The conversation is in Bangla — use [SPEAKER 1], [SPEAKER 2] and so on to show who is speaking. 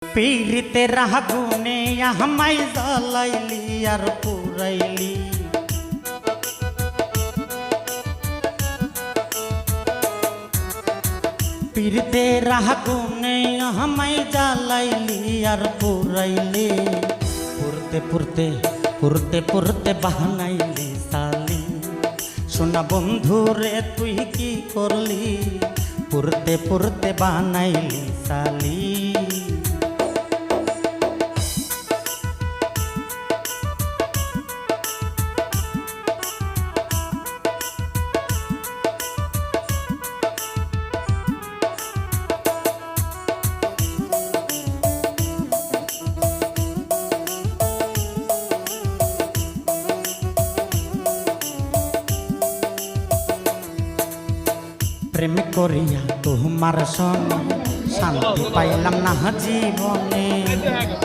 [SPEAKER 1] पीड़ितेर आগুনে আমায় জ্বালাইলি আর পুরাইলি पीड़ितेर आগুনে আমায় জ্বালাইলি আর পুরাইলি পুরতে পুরতে পুরতে পুরতে বাহানাইলি সালি সোনা বন্ধু রে তুই কি করলি পুরতে পুরতে বানাইলি সালি प्रेम करिया तुम्हार सने शांति पाइलाम ना जीवने